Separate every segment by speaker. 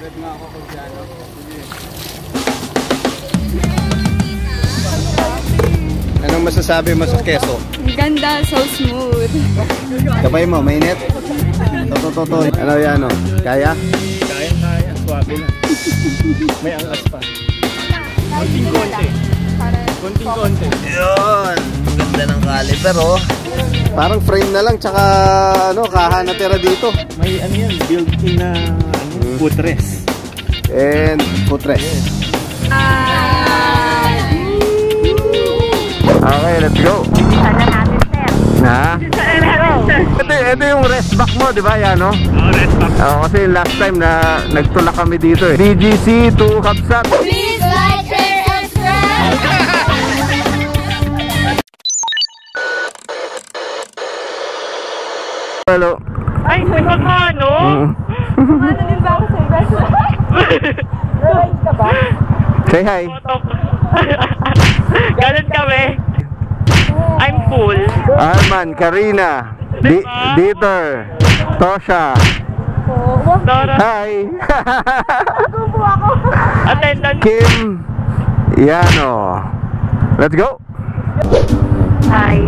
Speaker 1: Agad nga ako kung dyan. Anong masasabi mo sa keso?
Speaker 2: Ganda, so smooth.
Speaker 1: Kapay mo, mainit? Toto. Ano yan o? Kaya?
Speaker 3: Kaya. Swabe lang. May angas pa. Konting-konti. Konting-konti.
Speaker 1: Yun! Ganda ng caliper oh. Parang frame na lang, tsaka ano, kaha na tira dito.
Speaker 3: May ano yan, built-in na footrest.
Speaker 1: And footrest. Okay, let's go. Na? Ito yung rest back mo, di ba yan, no?
Speaker 3: Oo, rest back.
Speaker 1: Kasi last time na nagtulak kami dito eh. BGC to Kapsat.
Speaker 2: Please like, share, and subscribe!
Speaker 1: Hello.
Speaker 4: Ay, magkano?
Speaker 2: Ano din ba ako sa iba? Rewind ka ba?
Speaker 1: Say hi.
Speaker 4: Ganun kami. I'm full.
Speaker 1: Arman, Karina, Dieter, Tosha.
Speaker 4: Dora.
Speaker 1: Hi.
Speaker 2: Gubo ako.
Speaker 4: Attendant.
Speaker 1: Kim, Yano. Let's go.
Speaker 4: Hi.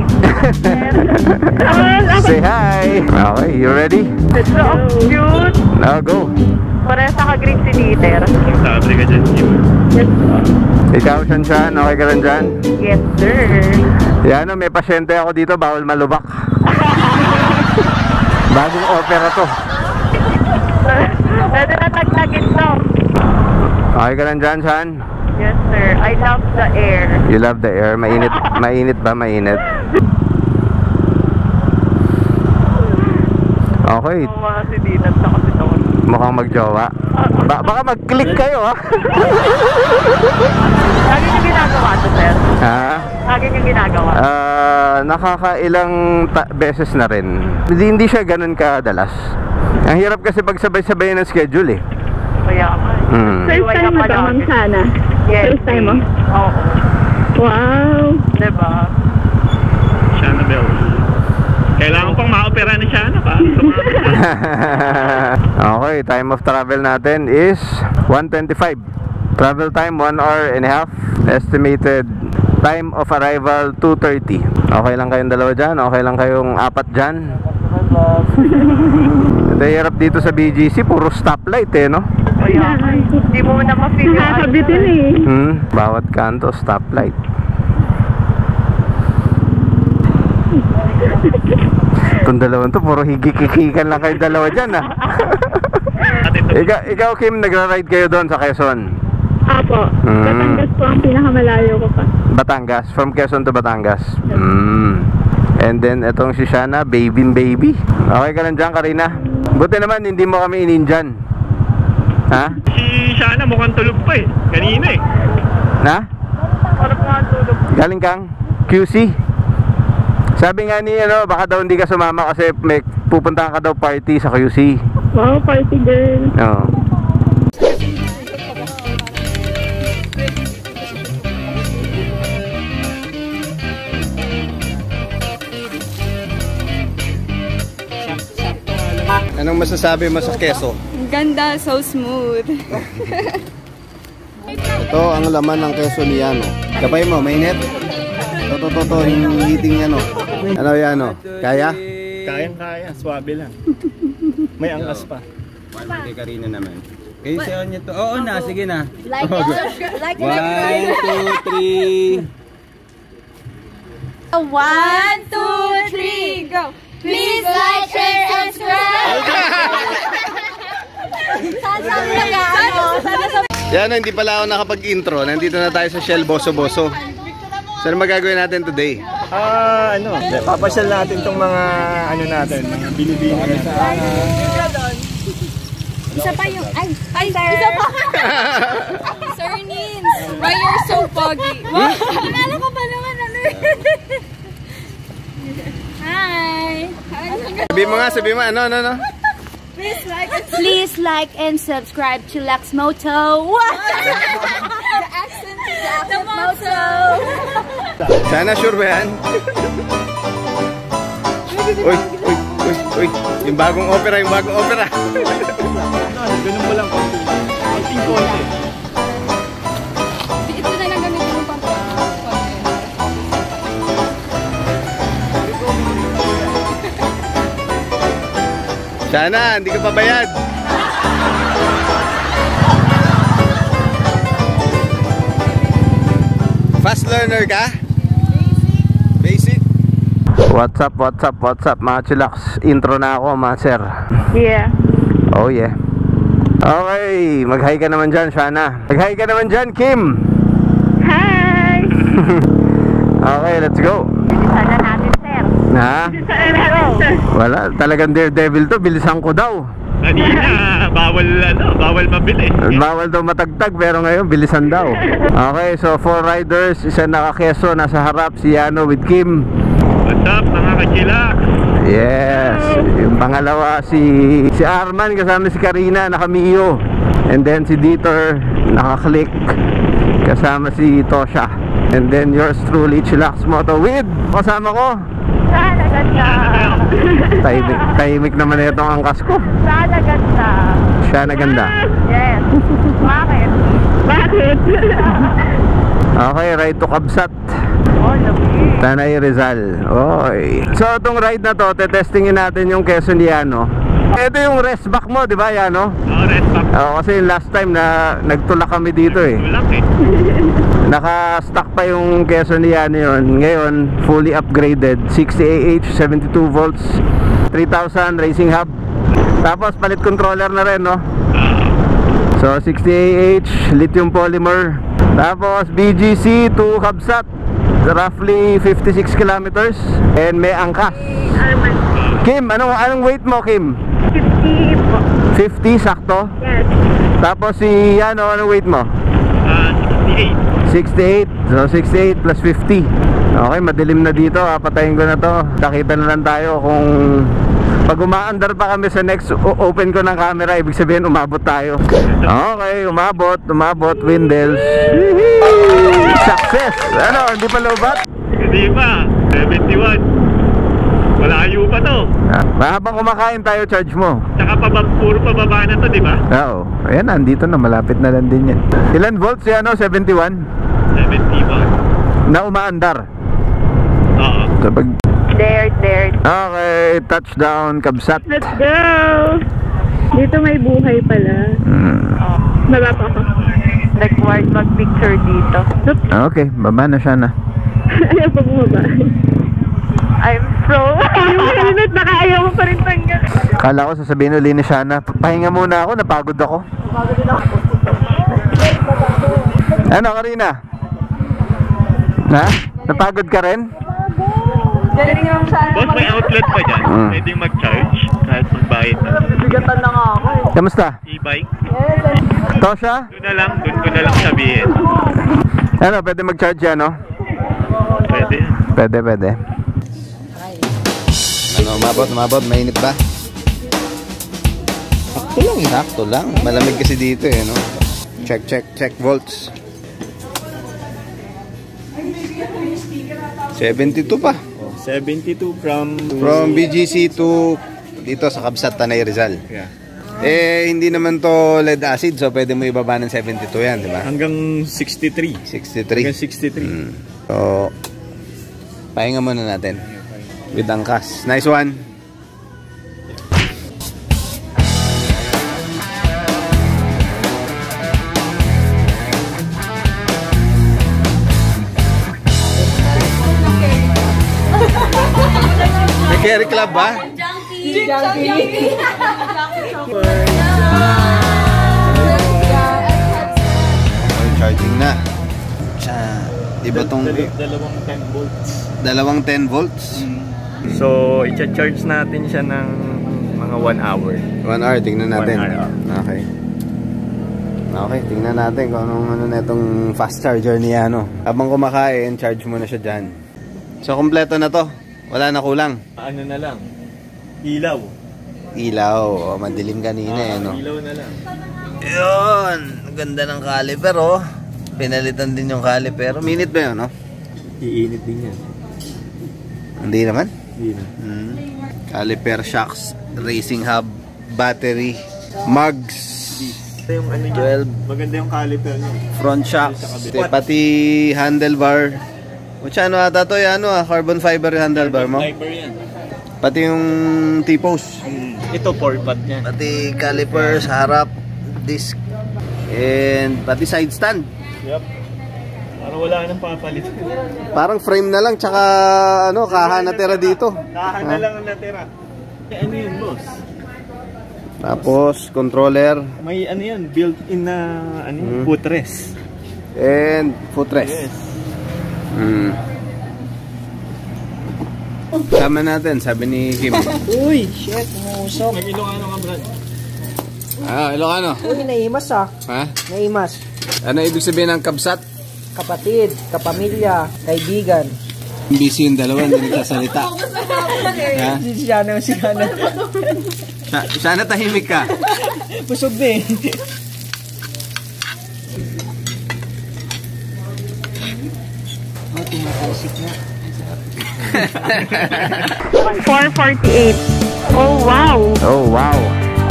Speaker 1: Say hi. Okay, you ready?
Speaker 4: So cute.
Speaker 1: Now go.
Speaker 4: Parehas naka-green si Dieter.
Speaker 3: Sabi ka dyan, Kim.
Speaker 4: Yes,
Speaker 1: Ikaw, Shanshan, okay ka rin dyan?
Speaker 4: yes sir.
Speaker 1: Yano, may pasyente ako dito, bawal malubak. Bagong opera to.
Speaker 4: Pwede na tagtagin to.
Speaker 1: Okay ka rin dyan, Shan?
Speaker 4: Yes sir. I love the air.
Speaker 1: You love the air? Mainit, mainit ba? Mainit? Okay,
Speaker 4: Mga si Dieter sa kasi doon.
Speaker 1: mukhang magjowa. Baka mag-click kayo, ha?
Speaker 4: Lagi niyong ginagawa to sir?
Speaker 1: Ha?
Speaker 4: Lagi niyong ginagawa?
Speaker 1: Nakakailang beses na rin. Hindi siya ganun kadalas. Ang hirap kasi pagsabay-sabay ng schedule eh.
Speaker 4: Kaya
Speaker 2: First time mo to, Ma'am Sana?
Speaker 4: Yes.
Speaker 2: First time mo?
Speaker 4: Oo.
Speaker 2: Wow!
Speaker 4: Diba?
Speaker 3: Shana Bell. Kailangan pang ma-opera ni Shana pa.
Speaker 1: Okay, time of travel natin is 1:25. Travel time 1 hour and a half. Estimated time of arrival 2:30. Okay lang kayong dalawa dyan? Okay lang kayong apat dyan? Ito hirap dito sa BGC, puro stoplight eh, no?
Speaker 4: Kaya hindi mo na ma-feel yung
Speaker 2: Nakakabitin eh.
Speaker 1: Bawat kanto stoplight. Itong dalawang to, puro higik-hikikan lang kayong dalawa dyan, ah. Ikaw, Kim, nagra-ride kayo doon sa Quezon?
Speaker 2: Apo. Batangas po ang pinakamalayo ko pa.
Speaker 1: Batangas, from Quezon to Batangas. And then itong si Shana, baby. Okay ka lang dyan, Karina? Buti naman hindi mo kami ininjan. Ha?
Speaker 3: Si Shana mukhang tulog pa eh. Kanina eh.
Speaker 1: Na?
Speaker 4: Parang mga tulog.
Speaker 1: Galing kang QC? Sabi nga ni baka daw hindi ka sumama kasi may pupuntahan ka daw party sa QC.
Speaker 2: Wow, party girl.
Speaker 1: Oo. Anong masasabi mo sa keso?
Speaker 2: Ganda, so smooth.
Speaker 1: Ito ang laman ng keso ni Yano. Kapay mo, mainit? Toto, yung heating ano. Ano Yano? Kaya?
Speaker 3: Kaya. Swabe lang. May angas pa.
Speaker 5: Kay Karina naman. Kayo sa inyo to. Oo na, sige na.
Speaker 2: Like and subscribe.
Speaker 5: 1, 2, 3.
Speaker 2: 1, 2, 3, go! Please like, share, and subscribe!
Speaker 1: Yan, hindi pala ako nakapag-intro. Nandito na tayo sa Shell Boso Boso. Saan magagawin natin today?
Speaker 3: Papasyal natin tong mga natin, mga binibini sa
Speaker 2: Isa pa yung, sir! Isa pa! Sir Nins, why you're so foggy? Wow! Akala ko pa naman Hi!
Speaker 1: Sabi mo, ano?
Speaker 2: Please like and subscribe to Lex Moto. The accent Moto.
Speaker 1: Sana sure ba yan? Uy. Yung bagong opera.
Speaker 3: Ganun mo lang.
Speaker 1: Sana, hindi ka pabayad. Fast learner ka? Basic. What's up mga chillax? Intro na ako mga sir.
Speaker 4: Yeah.
Speaker 1: Oh yeah. Okay, mag-hi ka naman dyan, Shana. Mag-hi ka naman dyan, Kim.
Speaker 4: Hi!
Speaker 1: Okay, let's go.
Speaker 4: Bilisan na natin, sir.
Speaker 1: Ha?
Speaker 4: Bilisan na natin.
Speaker 1: Wala, talagang daredevil to. Bilisan ko daw.
Speaker 3: Kanina, bawal mabili.
Speaker 1: Bawal daw matagtag, pero ngayon bilisan daw. Okay, so 4 riders, isa nakakeso, nasa harap si Yano with Kim.
Speaker 3: What's up, mga kachila?
Speaker 1: Yes. Yung pangalawa si Arman, kasama si Karina, naka-Mio. And then si Dieter, naka-click, kasama si Tosha. And then yours truly, Chillax Moto with kasama ko.
Speaker 4: Sana ganda.
Speaker 1: Tahimik naman na itong angkas ko.
Speaker 4: Sana ganda.
Speaker 1: Siya na ganda.
Speaker 4: Yes. Bakit? Bakit?
Speaker 1: Okay, ride to Kabsat,
Speaker 4: Oh, labi.
Speaker 1: Tanay Rizal. Oy. So itong ride na to, tetestingin natin yung Quezon Yano. Ito yung rest back mo, di ba Yano?
Speaker 3: Rest back.
Speaker 1: Kasi yung last time na nagtulak kami dito eh.
Speaker 3: Tulak eh.
Speaker 1: Naka-stock pa yung Quezon Yano yun. Ngayon, fully upgraded. 60 AH, 72 volts, 3000 racing hub. Tapos palit controller na rin, no? So 60 AH, lithium polymer. Tapos BGC to Kabsat, roughly 56 kilometers. And may angkas. Kim, anong weight mo, Kim?
Speaker 4: 50 po.
Speaker 1: 50, sakto?
Speaker 4: Yes.
Speaker 1: Tapos si anong weight mo?
Speaker 3: 68.
Speaker 1: 68. So 68 plus 50. Okay, madilim na dito. Patayin ko na to. Nakita na lang tayo kung pag umaandar pa kami sa next open ko ng camera, ibig sabihin umabot tayo. Okay, umabot, Windels. Success! Ano, hindi pa lobat?
Speaker 3: Hindi pa. 71. Malayo pa to.
Speaker 1: Habang kumakain tayo, charge mo.
Speaker 3: Tsaka puro pababa na to, di ba?
Speaker 1: Oo. Ayan, andito na. Malapit na lang din yan. Ilan volts yan, 71?
Speaker 3: 70 ba?
Speaker 1: Na umaandar.
Speaker 3: Oo.
Speaker 1: So, pag...
Speaker 4: There.
Speaker 1: Okay, touchdown, Kabsat.
Speaker 4: Let's go! Dito may buhay pala. Baba pa ako. Required mag-picture dito.
Speaker 1: Okay, baba na siya na.
Speaker 4: Ayaw pa bumaba. I'm so... Yung helmet, baka ayaw mo pa rin tanggal.
Speaker 1: Kala ko sasabihin ulit ni Shana, pahinga muna ako, napagod ako. Ano, Karina? Ha? Napagod ka rin?
Speaker 3: Boss, may outlet pa dyan. Pwede mag-charge kahit magbayad na.
Speaker 4: Bigatan na nga ako eh.
Speaker 1: Kamusta?
Speaker 3: E-bike.
Speaker 1: Tosha?
Speaker 3: Doon ko na lang sabihin.
Speaker 1: Ano, pwede mag-charge yan, no?
Speaker 3: Pwede.
Speaker 1: Pwede. Ano, umabot, mainit ba? Sakto lang. Malamig kasi dito eh, no? Check volts. 72 pa.
Speaker 3: 72 from
Speaker 1: BGC to dito sa Kabsat, Tanay Rizal.
Speaker 3: Yeah.
Speaker 1: Hindi naman to lead acid, so pwede mo ibaba ng 72 yan, di ba?
Speaker 3: Hanggang 63.
Speaker 1: 63.
Speaker 3: Hanggang 63.
Speaker 1: So, pahinga muna natin. With angkas. Nice one. May carry club ba?
Speaker 2: Junkie.
Speaker 1: Charging na. Iba tong
Speaker 3: Dalawang 10 volts.
Speaker 1: dalawang 10 volts.
Speaker 3: So, i-charge natin siya ng mga 1 hour.
Speaker 1: 1 hour, tingnan natin.
Speaker 3: 1 hour.
Speaker 1: Okay. Okay, tingnan natin kung ano na itong fast charger niya, no. Habang kumakain, charge mo na siya dyan. So, kompleto na to. Wala na kulang.
Speaker 3: Ano na lang? Ilaw.
Speaker 1: Ilaw. O, madilim kanina eh, no.
Speaker 3: Ilaw na lang.
Speaker 1: Yun. Ganda ng caliper, oh. Pinalitan din yung caliper. Minute ba yun, no?
Speaker 3: Iinit din yan.
Speaker 1: Hindi naman.
Speaker 3: Hindi na.
Speaker 1: Caliper, shocks, racing hub, battery, mugs,
Speaker 3: Yung ano
Speaker 1: 12,
Speaker 3: maganda yung caliper niya.
Speaker 1: front shocks, pati handlebar. O ano ata to, carbon fiber yung handlebar mo?
Speaker 3: Fiber yan.
Speaker 1: Pati yung T-post.
Speaker 3: Ito 4-pot niya.
Speaker 1: Pati caliper sa harap, disc, and pati side stand.
Speaker 3: Yep. Parang wala nang papalit.
Speaker 1: Parang frame na lang, tsaka ano, kaha na tira dito.
Speaker 3: Kahan na lang ang natira. Ano yun, boss?
Speaker 1: Tapos, controller.
Speaker 3: May ano yan, built-in na footrest.
Speaker 1: And footrest.
Speaker 3: Yes.
Speaker 1: Sama natin, sabi ni Kim.
Speaker 6: Uy, shit, umusok.
Speaker 3: Mag-Ilocano ka, Brad.
Speaker 1: Ah, Ilocano.
Speaker 6: Uy, naimas ah.
Speaker 1: Ha?
Speaker 6: Naimas.
Speaker 1: Ano ibig sabihin ng kabsat?
Speaker 6: Kapatid, kapamilya, kaibigan.
Speaker 1: Busy yung dalawa, hindi nagsasalita. Ha?
Speaker 6: Si Shana.
Speaker 1: Sana tahimik ka.
Speaker 6: Busog na eh. Oh, tumatalsik na.
Speaker 4: 448. Oh, wow.
Speaker 1: Oh, wow.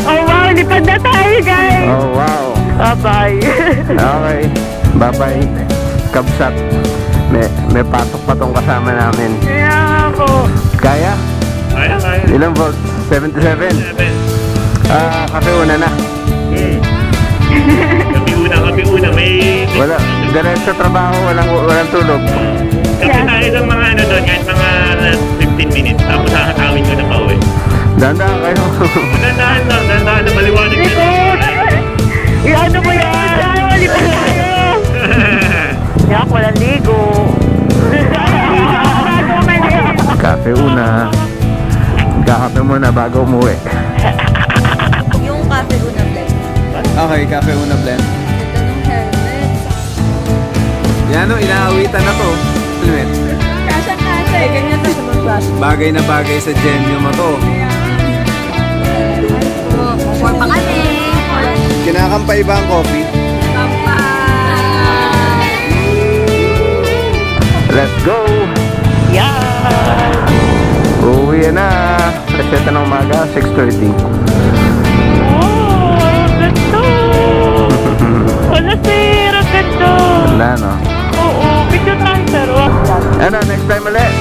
Speaker 4: Oh, wow. Lipad na tayo, guys.
Speaker 1: Oh, wow.
Speaker 4: Bye-bye.
Speaker 1: Okay. Bye-bye. Kabsat. May patok pa tong kasama namin.
Speaker 4: Kaya ako.
Speaker 1: Kaya?
Speaker 3: Kaya.
Speaker 1: Ilang volts? 77? Kape una na.
Speaker 3: Kapi una. May...
Speaker 1: Wala. Diretso trabaho, walang tulog.
Speaker 3: Kasi tayo ng mga ano doon, kahit mga 15 minutes. Tapos kakatawin ko na pa uwi.
Speaker 1: Dahan-dahan kayo.
Speaker 3: Dandahan na maliwanag yun.
Speaker 4: Ano mo yan? Malipad na tayo. Kaya ako walang ligo.
Speaker 1: Kape una. Kakape muna bago umuwi.
Speaker 2: Yung cafe una blend.
Speaker 1: Okay, kape una blend.
Speaker 2: Ito ng helmet.
Speaker 1: Yan o, inaawitan na to. Helmet.
Speaker 2: Kasha eh. Ganyan na sa mga klase.
Speaker 1: Bagay na bagay sa genyo mo to.
Speaker 2: For pa kami.
Speaker 1: Kinakampay ba ang coffee? Let's go!
Speaker 4: Yeah.
Speaker 1: Uwi na! Reseta ng umaga, 6:30.
Speaker 4: Oh, ganda. Wala sir, ang ganda.
Speaker 1: Wala no?
Speaker 4: Oo, picture tayo sir.
Speaker 1: Ano, next time ulit?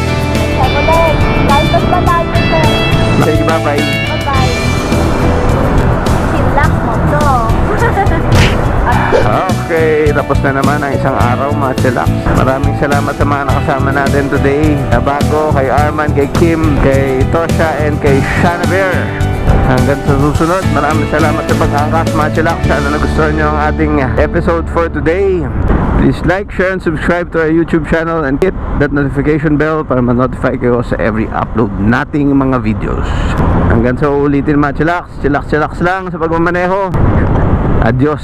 Speaker 1: Sige, bye-bye. Okay, tapos na naman ang isang araw mga chillax. Maraming salamat sa mga nakasama natin today. Bago, kay Arman, kay Kim, kay Tosha, and kay Shana Bear. Hanggang sa susunod, maraming salamat sa pag-angkas mga chillax. Sana nagustuhan nyo ang ating episode for today. Please like, share, and subscribe to our YouTube channel and hit that notification bell para ma-notify kayo sa every upload nating mga videos. Hanggang sa uulitin mga chillax, chillax lang sa pagmamaneho. Adios!